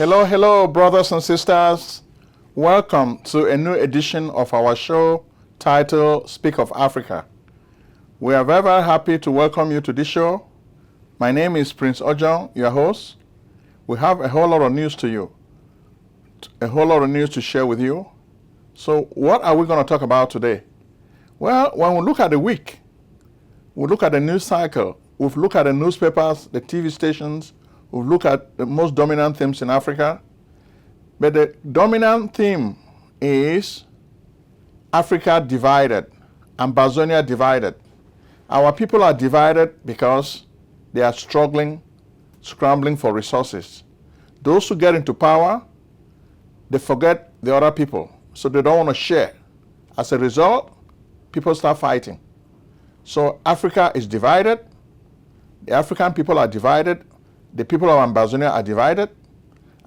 Hello, hello, brothers and sisters. Welcome to a new edition of our show titled Speak of Africa. We are very, very happy to welcome you to this show. My name is Prince Ojong, your host. We have a whole lot of news to share with you. So what are we going to talk about today? Well, when we look at the week, we look at the news cycle, we've looked at the newspapers, the TV stations, we've looked at the most dominant themes in Africa. But the dominant theme is Africa divided, Ambazonia divided. Our people are divided because they are scrambling for resources. Those who get into power, they forget the other people, so they don't want to share. As a result, people start fighting. So Africa is divided, the African people are divided, the people of Ambazonia are divided,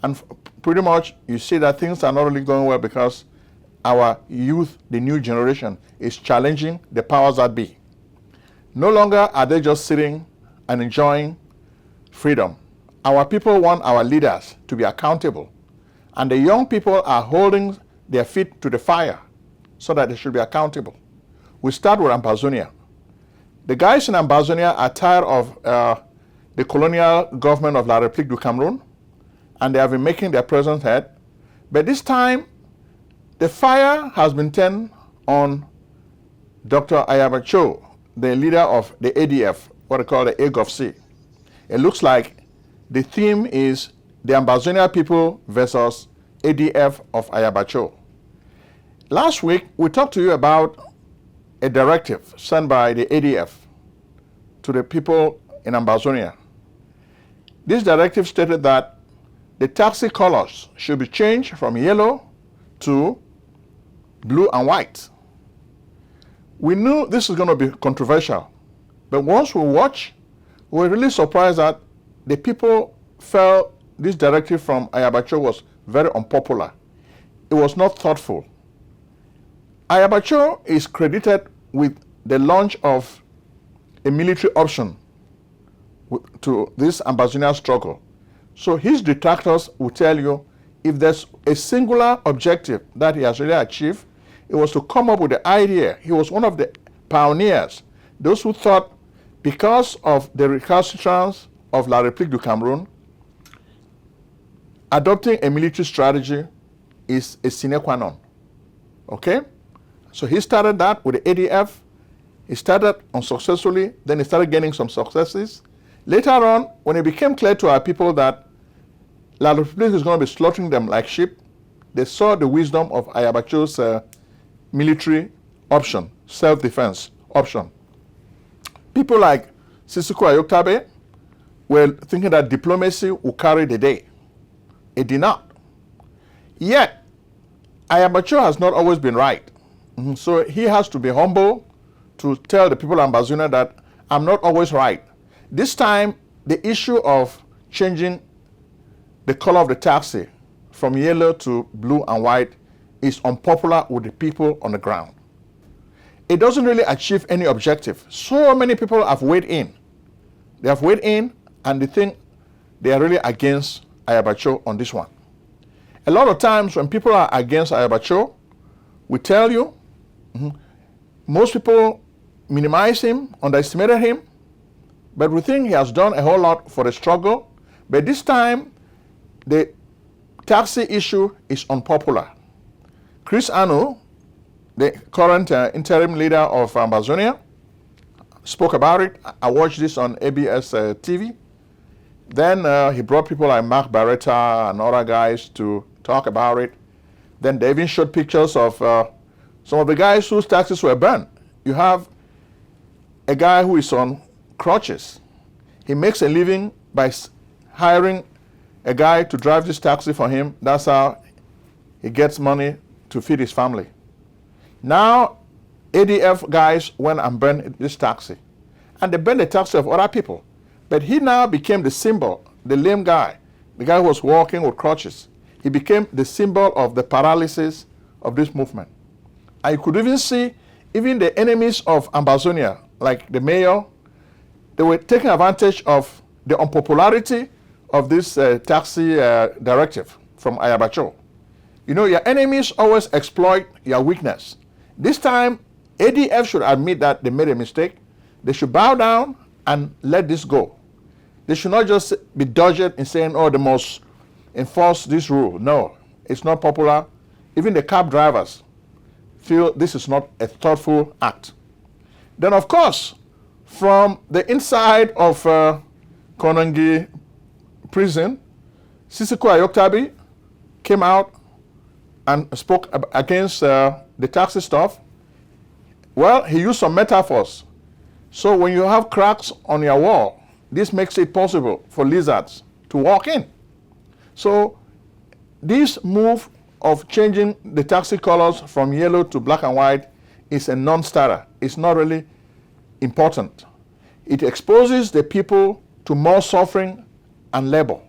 and pretty much you see that things are not really going well because our youth, the new generation, is challenging the powers that be. No longer are they just sitting and enjoying freedom. Our people want our leaders to be accountable, and the young people are holding their feet to the fire so that they should be accountable. We start with Ambazonia. The guys in Ambazonia are tired of the colonial government of La République du Cameroon, and they have been making their presence heard. But this time, the fire has been turned on Dr. Ayaba Cho, the leader of the ADF, what they call the AGOFC. It looks like the theme is the Ambazonia people versus ADF of Ayaba Cho. Last week, we talked to you about a directive sent by the ADF to the people in Ambazonia. This directive stated that the taxi colors should be changed from yellow to blue and white. We knew this was going to be controversial, but once we watch, we were really surprised that the people felt this directive from Ayaba Cho was very unpopular. It was not thoughtful. Ayaba Cho is credited with the launch of a military option to this Ambazonia struggle. So his detractors will tell you if there's a singular objective that he has really achieved, it was to come up with the idea. He was one of the pioneers, those who thought because of the recalcitrance of La République du Cameroon, adopting a military strategy is a sine qua non. Okay? So he started that with the ADF. He started unsuccessfully, then he started gaining some successes. Later on, when it became clear to our people that La République is going to be slaughtering them like sheep, they saw the wisdom of Ayaba Cho's military option, self-defense option. People like Sissoko Ayoktabe were thinking that diplomacy would carry the day. It did not. Yet, Ayaba Cho has not always been right. So he has to be humble to tell the people of Ambazonia that I'm not always right. This time, the issue of changing the color of the taxi from yellow to blue and white is unpopular with the people on the ground. It doesn't really achieve any objective. So many people have weighed in. They have weighed in and they think they are really against Ayaba Cho on this one. A lot of times when people are against Ayaba Cho, we tell you, most people minimize him, underestimated him, but we think he has done a whole lot for the struggle. But this time, the taxi issue is unpopular. Chris Anu, the current interim leader of Ambazonia, spoke about it. I watched this on ABS TV. Then he brought people like Mark Barretta and other guys to talk about it. Then they even showed pictures of some of the guys whose taxis were burned. You have a guy who is on crutches. He makes a living by hiring a guy to drive this taxi for him. That's how he gets money to feed his family. Now, ADF guys went and burned this taxi. And they burned the taxi of other people. But he now became the symbol, the lame guy, the guy who was walking with crutches. He became the symbol of the paralysis of this movement. And you could even see even the enemies of Ambazonia, like the mayor, they were taking advantage of the unpopularity of this taxi directive from Ayaba Cho. You know, your enemies always exploit your weakness. This time, ADF should admit that they made a mistake. They should bow down and let this go. They should not just be dogged in saying, oh, they must enforce this rule. No, it's not popular. Even the cab drivers feel this is not a thoughtful act. Then, of course, from the inside of Konongi prison, Sisiko Ayoktabi came out and spoke against the taxi stuff. Well, he used some metaphors. So when you have cracks on your wall, this makes it possible for lizards to walk in. So this move of changing the taxi colors from yellow to black and white is a non-starter. It's not really important. It exposes the people to more suffering and labor.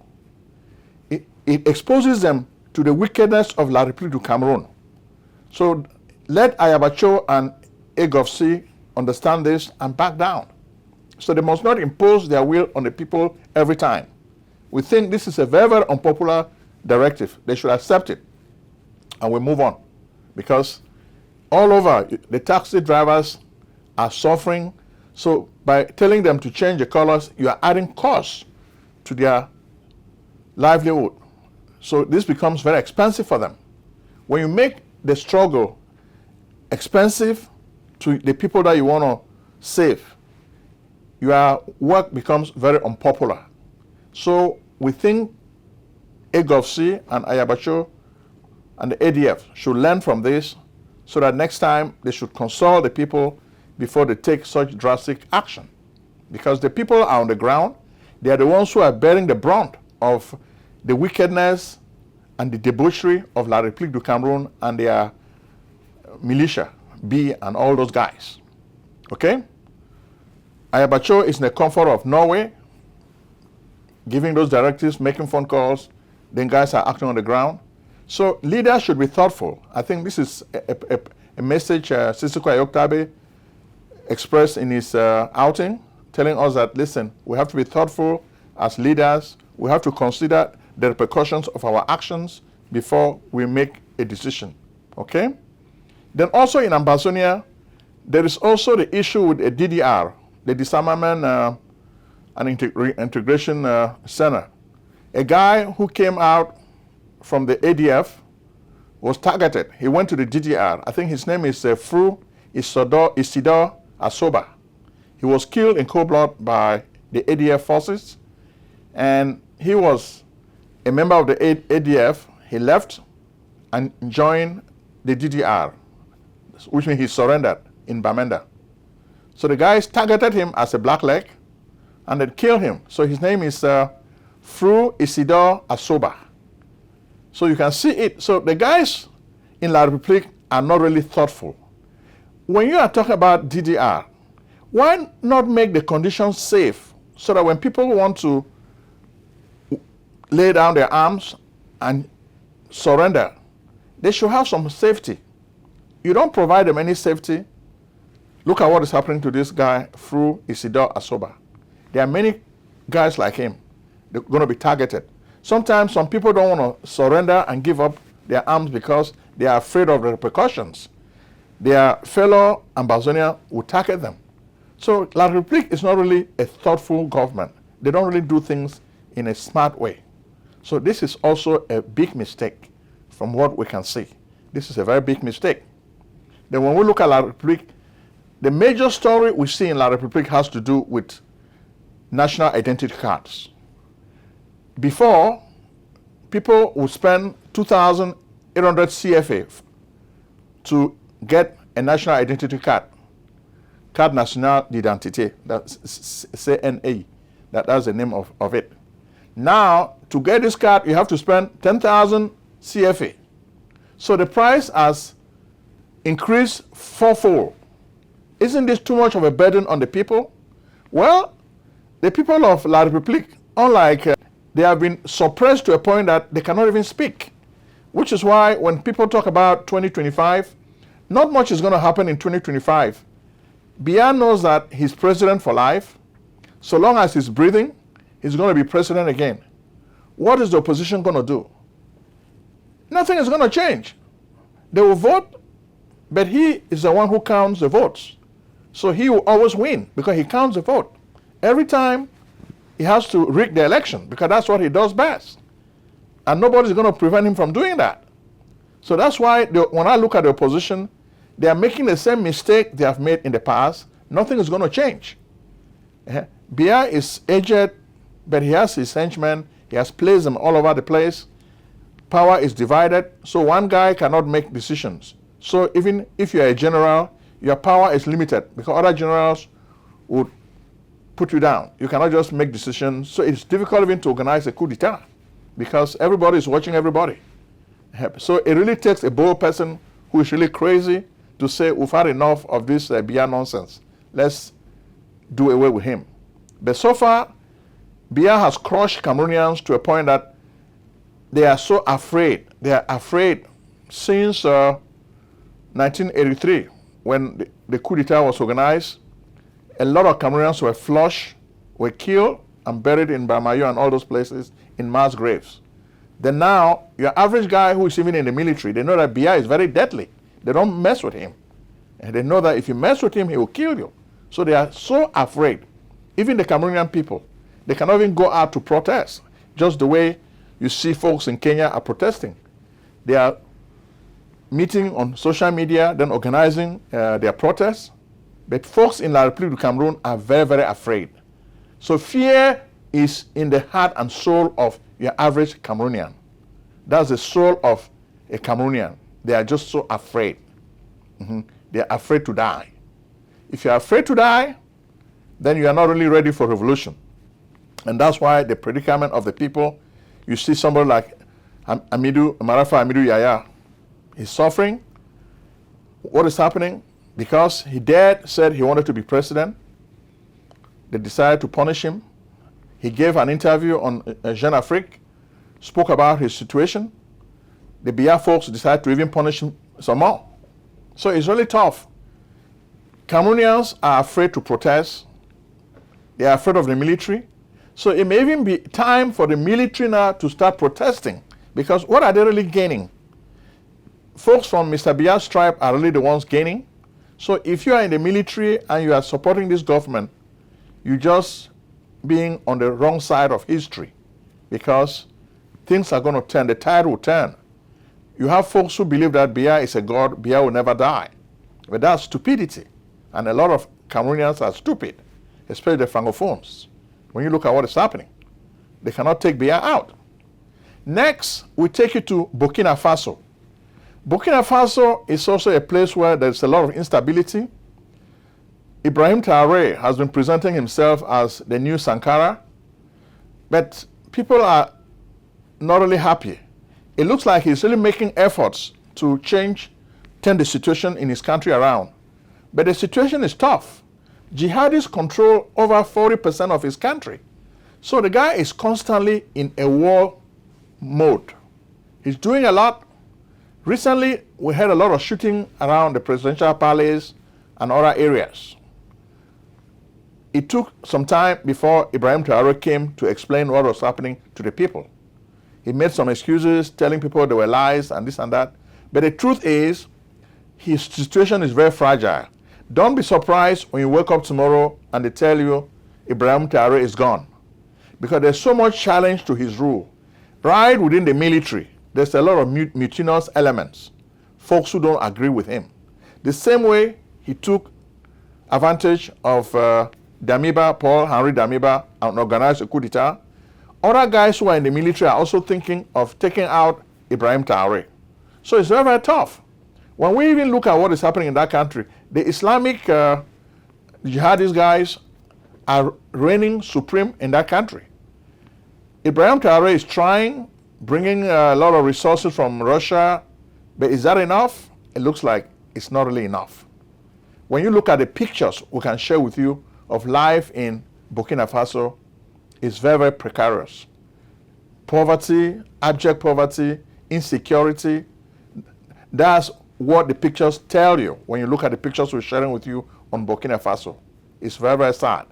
It exposes them to the wickedness of La République du Cameroon. So let Ayaba Cho and EGOFC understand this and back down. So they must not impose their will on the people every time. We think this is a very, very unpopular directive. They should accept it and we move on. Because all over, the taxi drivers are suffering. So by telling them to change the colors, you are adding costs to their livelihood. So this becomes very expensive for them. When you make the struggle expensive to the people that you want to save, your work becomes very unpopular. So we think EGOFC and Ayaba Cho and the ADF should learn from this so that next time they should consult the people before they take such drastic action. Because the people are on the ground, they are the ones who are bearing the brunt of the wickedness and the debauchery of La République du Cameroon and their militia, B and all those guys. Okay? Ayaba Cho is in the comfort of Norway, giving those directives, making phone calls, then guys are acting on the ground. So leaders should be thoughtful. I think this is a message Sisiko Ayoktabi expressed in his outing, telling us that, listen, we have to be thoughtful as leaders. We have to consider the repercussions of our actions before we make a decision. Okay? Then also in Ambazonia, there is also the issue with a DDR, the Disarmament and Integration Center. A guy who came out from the ADF was targeted. He went to the DDR. I think his name is Fru Isidore Asoba. He was killed in cold blood by the ADF forces, and he was a member of the ADF. He left and joined the DDR, which means he surrendered in Bamenda. So the guys targeted him as a blackleg and they killed him. So his name is Fru Isidore Asoba. So you can see it. So the guys in La République are not really thoughtful. When you are talking about DDR, why not make the conditions safe so that when people want to lay down their arms and surrender, they should have some safety. You don't provide them any safety. Look at what is happening to this guy, Fru Isidore Asoba. There are many guys like him. They're going to be targeted. Sometimes some people don't want to surrender and give up their arms because they are afraid of the repercussions. Their fellow Ambazonia will target them. So La République is not really a thoughtful government. They don't really do things in a smart way. So this is also a big mistake from what we can see. This is a very big mistake. Then when we look at La République, the major story we see in La République has to do with national identity cards. Before, people would spend 2,800 CFA to get a national identity card, Carte Nationale d'Identité, that's CNA, that's the name of it. Now, to get this card, you have to spend 10,000 CFA. So the price has increased fourfold. Isn't this too much of a burden on the people? Well, the people of La République, unlike they have been suppressed to a point that they cannot even speak, which is why when people talk about 2025, not much is going to happen in 2025. Biya knows that he's president for life. So long as he's breathing, he's going to be president again. what is the opposition going to do? Nothing is going to change. They will vote, but he is the one who counts the votes. So he will always win because he counts the vote. Every time he has to rig the election because that's what he does best. And nobody's going to prevent him from doing that. So that's why when I look at the opposition, they are making the same mistake they have made in the past. Nothing is going to change. Biya is aged, but he has his henchmen. He has placed them all over the place. Power is divided, so one guy cannot make decisions. So even if you are a general, your power is limited because other generals would put you down. You cannot just make decisions. So it's difficult even to organize a coup d'etat because everybody is watching everybody. So it really takes a bold person who is really crazy to say, we've had enough of this Biya nonsense. Let's do away with him. But so far, Biya has crushed Cameroonians to a point that they are so afraid. They are afraid since 1983, when the coup d'etat was organized. A lot of Cameroonians were flushed, were killed, and buried in Bamayo and all those places in mass graves. Then now, your average guy who is even in the military, they know that Biya is very deadly. They don't mess with him. And they know that if you mess with him, he will kill you. So they are so afraid. Even the Cameroonian people, they cannot even go out to protest, just the way you see folks in Kenya are protesting. They are meeting on social media, then organizing their protests. But folks in La République du Cameroon are very, very afraid. So fear is in the heart and soul of your average Cameroonian. That's the soul of a Cameroonian. They are just so afraid. They are afraid to die. If you are afraid to die, then you are not really ready for revolution. And that's why the predicament of the people, you see somebody like Amidou Yaya, he's suffering. What is happening? Because he said he wanted to be president, they decided to punish him. He gave an interview on Jeune Afrique, spoke about his situation. The Biya folks decided to even punish him some more. So it's really tough. Cameroonians are afraid to protest. They are afraid of the military. So it may even be time for the military now to start protesting. Because what are they really gaining? Folks from Mr. Biya's tribe are really the ones gaining. So if you are in the military and you are supporting this government, you're just being on the wrong side of history. Because things are going to turn, the tide will turn. You have folks who believe that Biya is a god, Biya will never die. But that's stupidity. And a lot of Cameroonians are stupid, especially the Francophones. When you look at what is happening, they cannot take Biya out. Next, we take you to Burkina Faso. Burkina Faso is also a place where there's a lot of instability. Ibrahim Traoré has been presenting himself as the new Sankara, but people are not really happy. It looks like he's really making efforts to turn the situation in his country around. But the situation is tough. Jihadists control over 40% of his country. So the guy is constantly in a war mode. He's doing a lot. Recently, we had a lot of shooting around the presidential palace and other areas. It took some time before Ibrahim Traoré came to explain what was happening to the people. He made some excuses, telling people there were lies and this and that. But the truth is, his situation is very fragile. Don't be surprised when you wake up tomorrow and they tell you Ibrahim Traoré is gone. Because there's so much challenge to his rule. Right within the military, there's a lot of mutinous elements, folks who don't agree with him. The same way he took advantage of Damiba, Paul Henri Damiba, and organized a coup d'etat. Other guys who are in the military are also thinking of taking out Ibrahim Traoré. So it's very, very tough. When we even look at what is happening in that country, the Islamic jihadist guys are reigning supreme in that country. Ibrahim Traoré is bringing a lot of resources from Russia, but is that enough? It looks like it's not really enough. When you look at the pictures we can share with you of life in Burkina Faso, it's very, very precarious. Poverty, abject poverty, insecurity, that's what the pictures tell you when you look at the pictures we're sharing with you on Burkina Faso. It's very, very sad.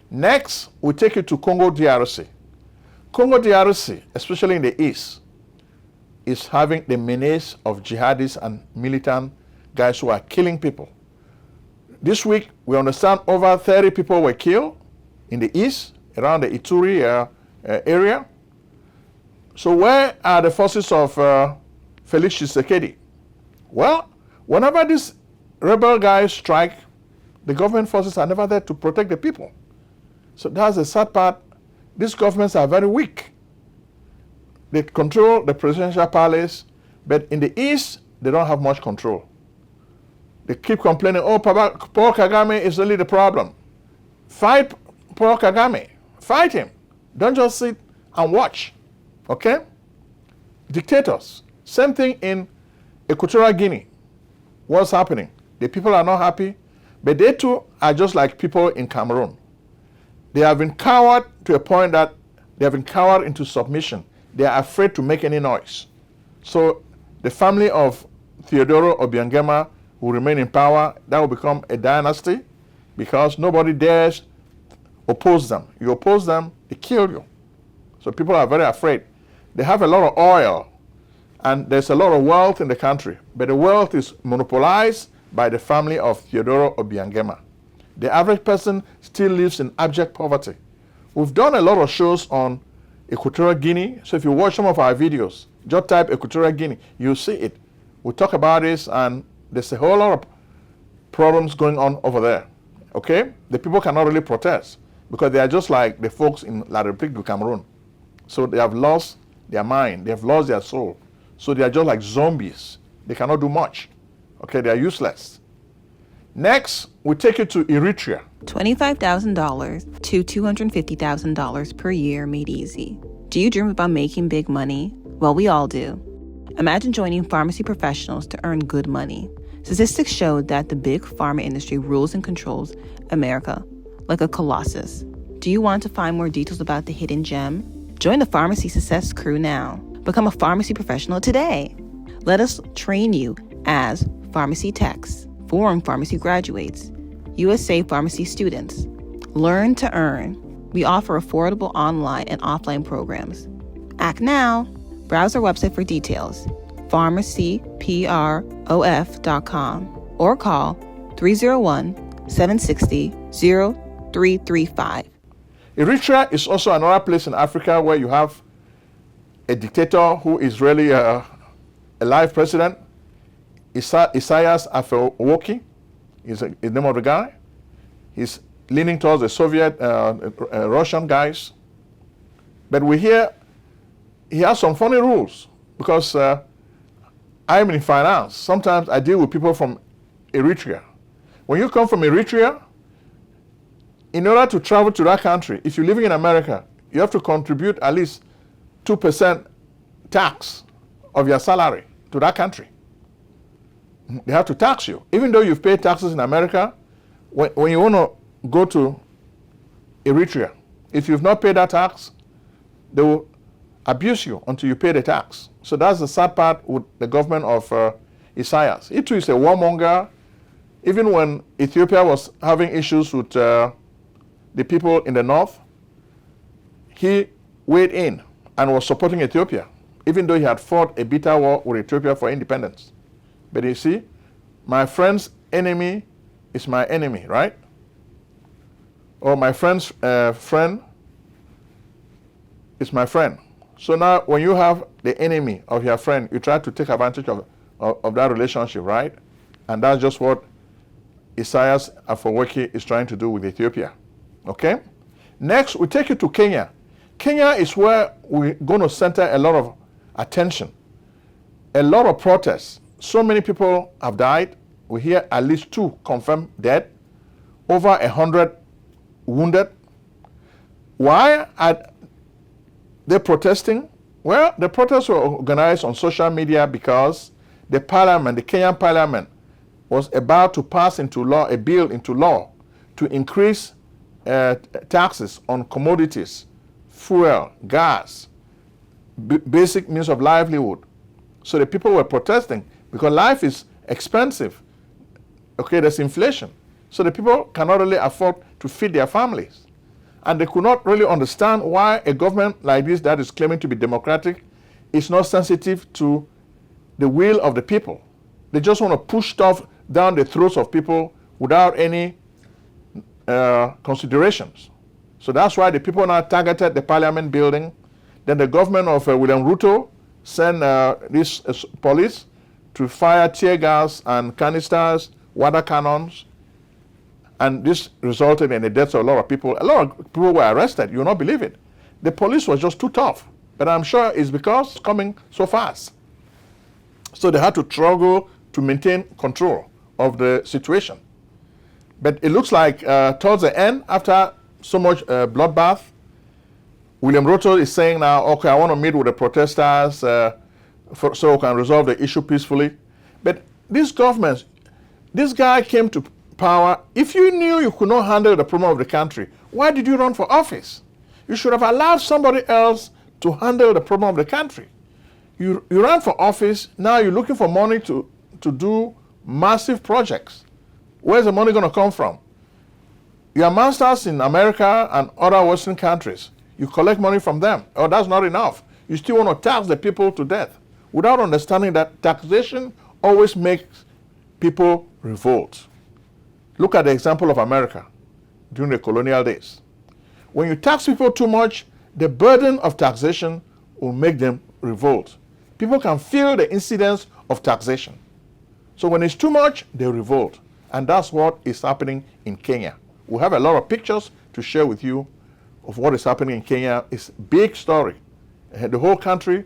Next, we take you to Congo DRC. Congo DRC, especially in the east, is having the menace of jihadists and militant guys who are killing people. This week, we understand over 30 people were killed in the east, around the Ituri area. So where are the forces of Felix Tshisekedi? Well, whenever these rebel guys strike, the government forces are never there to protect the people. So that's the sad part. These governments are very weak. They control the presidential palace, but in the east, they don't have much control. They keep complaining, oh, Paul Kagame is only the problem. Fight Paul Kagame. Fight him. Don't just sit and watch. Okay? Dictators. Same thing in Equatorial Guinea. What's happening? The people are not happy, but they too are just like people in Cameroon. They have been cowed to a point that they have been cowed into submission. They are afraid to make any noise. So the family of Theodoro Obiangema will remain in power. That will become a dynasty because nobody dares oppose them. You oppose them, they kill you. So people are very afraid. They have a lot of oil and there's a lot of wealth in the country, but the wealth is monopolized by the family of Theodoro Obiangema. The average person still lives in abject poverty. We've done a lot of shows on Equatorial Guinea, so if you watch some of our videos, just type Equatorial Guinea, you'll see it. We talk about this and there's a whole lot of problems going on over there, okay? The people cannot really protest because they are just like the folks in La République du Cameroon. So they have lost their mind, they have lost their soul. So they are just like zombies. They cannot do much, okay? They are useless. Next, we take you to Eritrea. $25,000 to $250,000 per year made easy. Do you dream about making big money? Well, we all do. Imagine joining pharmacy professionals to earn good money. Statistics show that the big pharma industry rules and controls America like a colossus. Do you want to find more details about the hidden gem? Join the Pharmacy Success crew now. Become a pharmacy professional today. Let us train you as pharmacy techs, foreign pharmacy graduates, USA pharmacy students. Learn to earn. We offer affordable online and offline programs. Act now. Browse our website for details, pharmacyprof.com, or call 301-760-0335. Eritrea is also another place in Africa where you have a dictator who is really a live president. Isaias Afewerki is the name of the guy. He's leaning towards the Soviet, Russian guys. But we hear he has some funny rules because I'm in finance. Sometimes I deal with people from Eritrea. When you come from Eritrea, in order to travel to that country, if you're living in America, you have to contribute at least 2% tax of your salary to that country. They have to tax you. Even though you've paid taxes in America, when you want to go to Eritrea, if you've not paid that tax, they will abuse you until you pay the tax. So that's the sad part with the government of Isaias. He too is a warmonger. Even when Ethiopia was having issues with the people in the north, he weighed in and was supporting Ethiopia, even though he had fought a bitter war with Ethiopia for independence. But you see, my friend's enemy is my enemy, right? Or my friend's friend is my friend. So now when you have the enemy of your friend, you try to take advantage of that relationship, right? And that's just what Isaias Afewerki is trying to do with Ethiopia, okay? Next, we take you to Kenya. Kenya is where we're going to center a lot of attention, a lot of protests. So many people have died. We hear at least 2 confirmed dead, over 100 wounded. Why are they protesting? Well, the protests were organized on social media because the parliament, the Kenyan parliament, was about to pass into law, a bill into law to increase taxes on commodities, fuel, gas, basic means of livelihood. So the people were protesting because life is expensive. Okay, there's inflation. So the people cannot really afford to feed their families. And they could not really understand why a government like this that is claiming to be democratic is not sensitive to the will of the people. They just want to push stuff down the throats of people without any considerations. So that's why the people now targeted the parliament building. Then the government of William Ruto sent this police to fire tear gas and canisters, water cannons, and this resulted in the deaths of a lot of people. A lot of people were arrested. You will not believe it. The police was just too tough. But I'm sure it's because it's coming so fast. So they had to struggle to maintain control of the situation. But it looks like towards the end, after so much bloodbath, William Ruto is saying now, okay, I want to meet with the protesters so we can resolve the issue peacefully. But this government, this guy came to power. If you knew you could not handle the problem of the country, why did you run for office? You should have allowed somebody else to handle the problem of the country. You ran for office, now you're looking for money to do massive projects. Where's the money going to come from? You are masters in America and other Western countries. You collect money from them. Oh, that's not enough. You still want to tax the people to death without understanding that taxation always makes people revolt. Look at the example of America during the colonial days. When you tax people too much, the burden of taxation will make them revolt. People can feel the incidence of taxation. So when it's too much, they revolt. And that's what is happening in Kenya. We have a lot of pictures to share with you of what is happening in Kenya. It's a big story. The whole country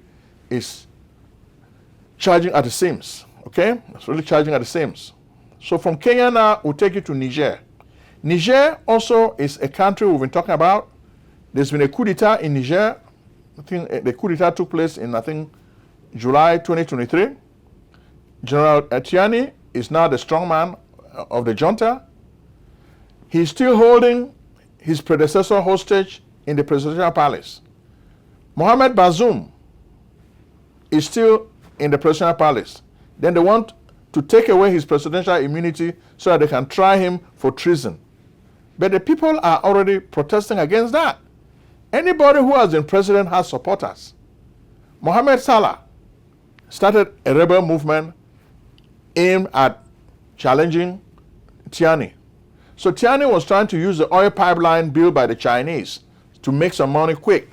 is charging at the seams. Okay? It's really charging at the seams. So from Kenya now, we'll take you to Niger. Niger also is a country we've been talking about. There's been a coup d'etat in Niger. I think the coup d'etat took place in, July 2023. General Tiani is now the strongman of the junta. He's still holding his predecessor hostage in the presidential palace. Mohamed Bazoum is still in the presidential palace. Then they want to take away his presidential immunity so that they can try him for treason. But the people are already protesting against that. Anybody who has been president has supporters. Mohamed Salah started a rebel movement aimed at challenging Tiani. So Tiani was trying to use the oil pipeline built by the Chinese to make some money quick,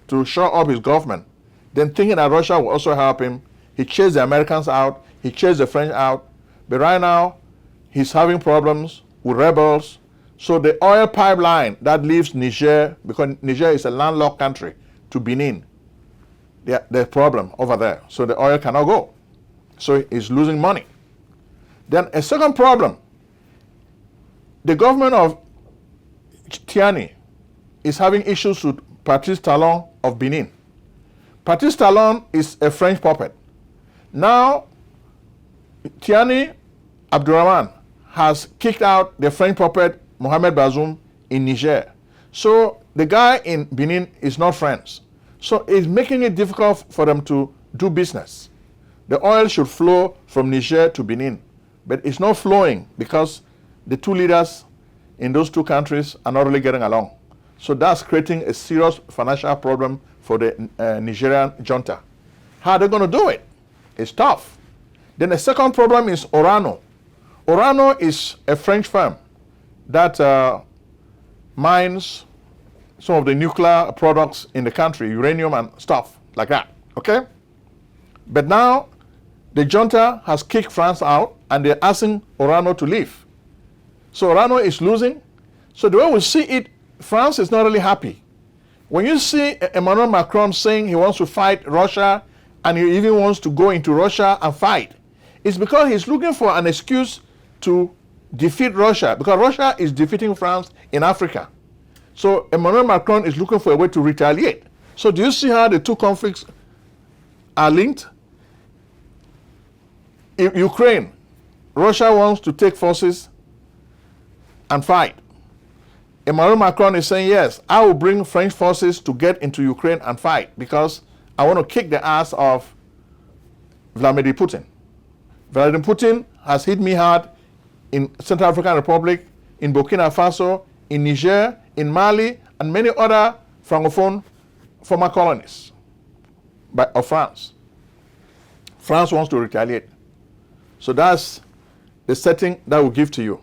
to shore up his government. Then thinking that Russia will also help him, he chased the Americans out, he chased the French out. But right now, he's having problems with rebels. So the oil pipeline that leaves Niger, because Niger is a landlocked country, to Benin, there's a problem over there. So the oil cannot go. So he's losing money. Then a second problem, the government of Tiani is having issues with Patrice Talon of Benin. Patrice Talon is a French puppet. Now, Tiani Abdurrahman has kicked out the French puppet Mohamed Bazoum in Niger. So the guy in Benin is not friends. So it's making it difficult for them to do business. The oil should flow from Niger to Benin, but it's not flowing because the two leaders in those two countries are not really getting along. So that's creating a serious financial problem for the Nigerian junta. How are they going to do it? It's tough. Then the second problem is Orano. Orano is a French firm that mines some of the nuclear products in the country, uranium and stuff like that, okay? But now the junta has kicked France out and they're asking Orano to leave. So Orano is losing. So the way we see it, France is not really happy. When you see Emmanuel Macron saying he wants to fight Russia and he even wants to go into Russia and fight, it's because he's looking for an excuse to defeat Russia, because Russia is defeating France in Africa. So Emmanuel Macron is looking for a way to retaliate. So do you see how the two conflicts are linked? In Ukraine, Russia wants to take forces and fight. Emmanuel Macron is saying, yes, I will bring French forces to get into Ukraine and fight because I want to kick the ass of Vladimir Putin. Vladimir Putin has hit me hard in Central African Republic, in Burkina Faso, in Niger, in Mali, and many other Francophone former colonies of France. France wants to retaliate. So that's the setting that will give to you.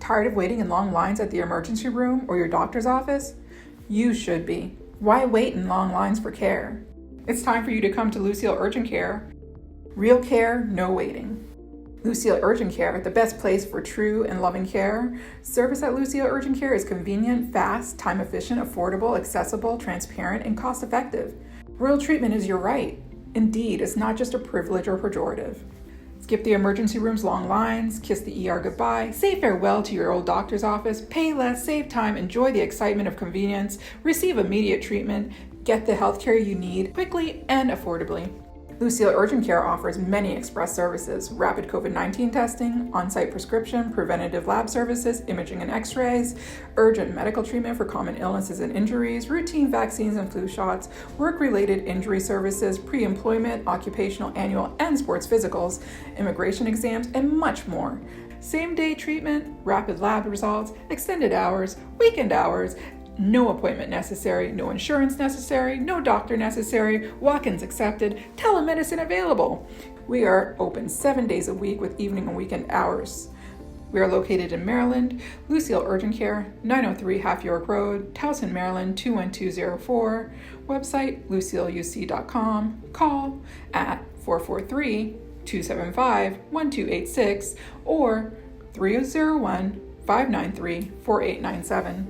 Tired of waiting in long lines at the emergency room or your doctor's office? You should be. Why wait in long lines for care? It's time for you to come to Lucille Urgent Care. Real care, no waiting. Lucille Urgent Care, the best place for true and loving care. Service at Lucille Urgent Care is convenient, fast, time-efficient, affordable, accessible, transparent, and cost-effective. Royal treatment is your right. Indeed, it's not just a privilege or pejorative. Skip the emergency room's long lines, kiss the ER goodbye, say farewell to your old doctor's office, pay less, save time, enjoy the excitement of convenience, receive immediate treatment, get the healthcare you need quickly and affordably. Lucille Urgent Care offers many express services: rapid COVID-19 testing, on-site prescription, preventative lab services, imaging and x-rays, urgent medical treatment for common illnesses and injuries, routine vaccines and flu shots, work-related injury services, pre-employment, occupational, annual, and sports physicals, immigration exams, and much more. Same-day treatment, rapid lab results, extended hours, weekend hours, no appointment necessary, no insurance necessary, no doctor necessary, walk-ins accepted, telemedicine available. We are open 7 days a week with evening and weekend hours. We are located in Maryland. Lucille Urgent Care, 903 Half York Road, Towson, Maryland, 21204. Website, lucilleuc.com. Call at 443-275-1286 or 301-593-4897.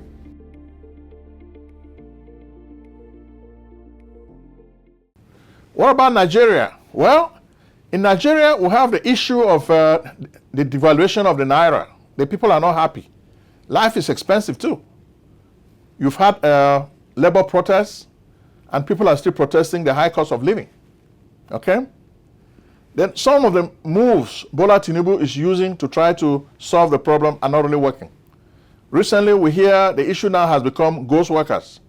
What about Nigeria? Well, in Nigeria, we have the issue of the devaluation of the naira. The people are not happy. Life is expensive too. You've had labor protests, and people are still protesting the high cost of living. Okay? Then some of the moves Bola Tinubu is using to try to solve the problem are not really working. Recently, we hear the issue now has become ghost workers.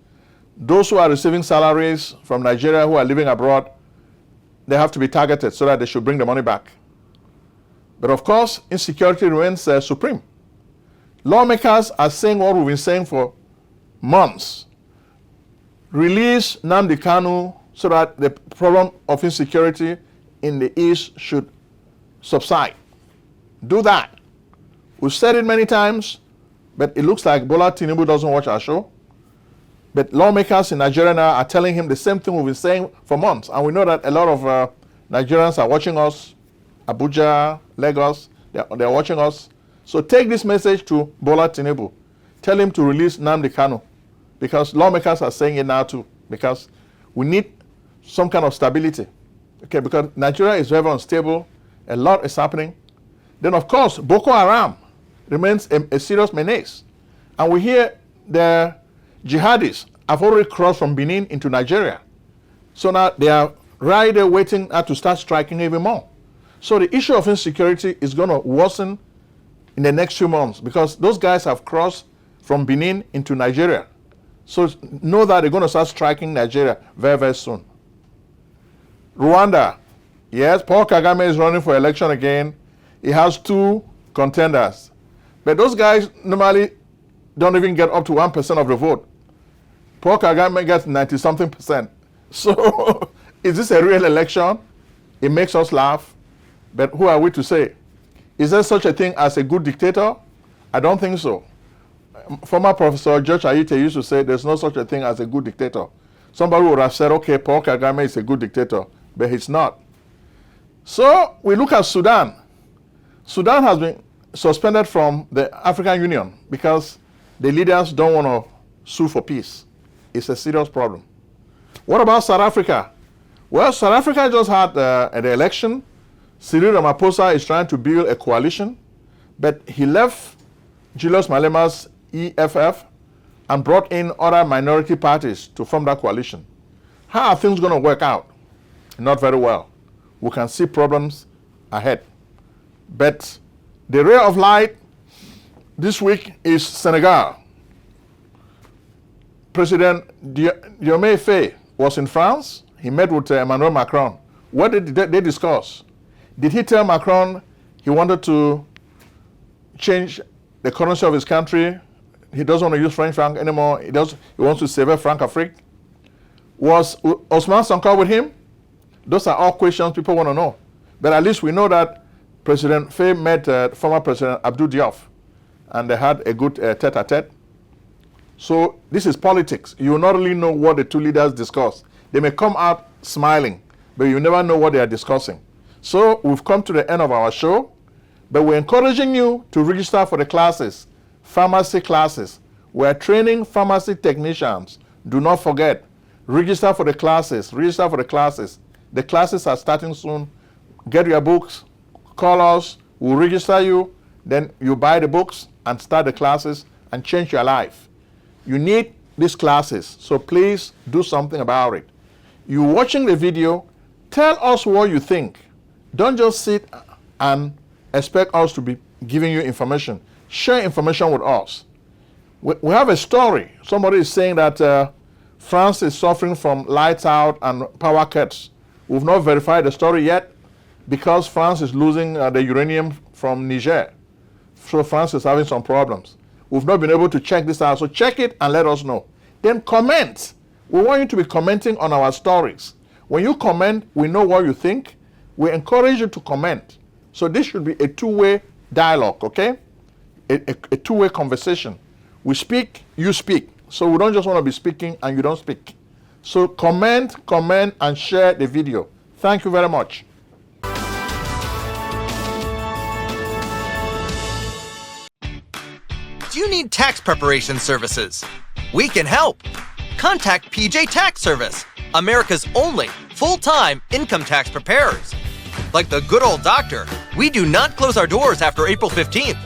Those who are receiving salaries from Nigeria who are living abroad, they have to be targeted so that they should bring the money back. But of course, insecurity remains supreme. Lawmakers are saying what we've been saying for months. Release Nnamdi Kanu so that the problem of insecurity in the East should subside. Do that. We've said it many times, but it looks like Bola Tinubu doesn't watch our show. But lawmakers in Nigeria now are telling him the same thing we've been saying for months. And we know that a lot of Nigerians are watching us. Abuja, Lagos, they're watching us. So take this message to Bola Tinubu. Tell him to release Nnamdi Kanu. Because lawmakers are saying it now too. Because we need some kind of stability. Okay, because Nigeria is very unstable. A lot is happening. Then of course, Boko Haram remains a serious menace. And we hear the jihadis have already crossed from Benin into Nigeria. So now they are right there waiting to start striking even more. So the issue of insecurity is going to worsen in the next few months because those guys have crossed from Benin into Nigeria. So know that they're going to start striking Nigeria very, very soon. Rwanda. Yes, Paul Kagame is running for election again. He has 2 contenders. But those guys normally don't even get up to 1% of the vote. Paul Kagame gets 90-something%. So, is this a real election? It makes us laugh. But who are we to say? Is there such a thing as a good dictator? I don't think so. Former Professor George Ayite used to say there's no such a thing as a good dictator. Somebody would have said, okay, Paul Kagame is a good dictator, but he's not. So, we look at Sudan. Sudan has been suspended from the African Union because the leaders don't want to sue for peace. It's a serious problem. What about South Africa? Well, South Africa just had an election. Cyril Ramaphosa is trying to build a coalition, but he left Julius Malema's EFF and brought in other minority parties to form that coalition. How are things going to work out? Not very well. We can see problems ahead. But the ray of light this week is Senegal. President Diomaye Faye was in France. He met with Emmanuel Macron. What did they discuss? Did he tell Macron he wanted to change the currency of his country, he doesn't want to use French franc anymore. He wants to save franc Afrique. Was Osman Sonko with him? Those are all questions people want to know. But at least we know that President Faye met former President Abdou Diop, and they had a good tete-a-tete. So this is politics. You will not really know what the two leaders discuss. They may come out smiling, but you never know what they are discussing. So we've come to the end of our show, but we're encouraging you to register for the classes, pharmacy classes. We're training pharmacy technicians. Do not forget, register for the classes, register for the classes. The classes are starting soon. Get your books, call us, we'll register you, then you buy the books and start the classes and change your life. You need these classes, so please do something about it. You're watching the video, tell us what you think. Don't just sit and expect us to be giving you information. Share information with us. We have a story. Somebody is saying that France is suffering from lights out and power cuts. We've not verified the story yet because France is losing the uranium from Niger. So France is having some problems. We've not been able to check this out, so check it and let us know. Then comment. We want you to be commenting on our stories. When you comment, we know what you think. We encourage you to comment. So this should be a two-way dialogue, okay? A two-way conversation. We speak, you speak. So we don't just want to be speaking and you don't speak. So comment, and share the video. Thank you very much. Do you need tax preparation services? We can help. Contact PJ Tax Service, America's only full-time income tax preparers. Like the good old doctor, we do not close our doors after April 15th.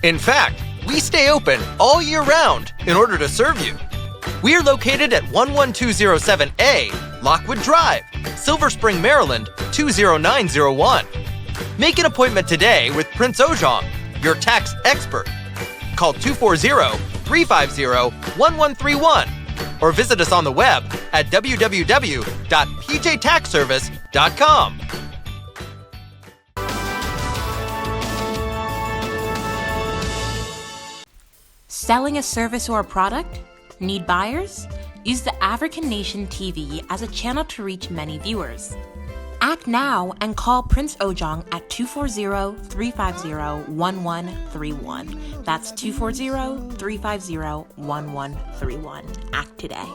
In fact, we stay open all year round in order to serve you. We are located at 11207A, Lockwood Drive, Silver Spring, Maryland, 20901. Make an appointment today with Prince Ojong, your tax expert. Call 240-350-1131 or visit us on the web at www.pjtaxservice.com. Selling a service or a product? Need buyers? Use the African Nation TV as a channel to reach many viewers. Act now and call Prince Ojong at 240-350-1131. That's 240-350-1131. Act today.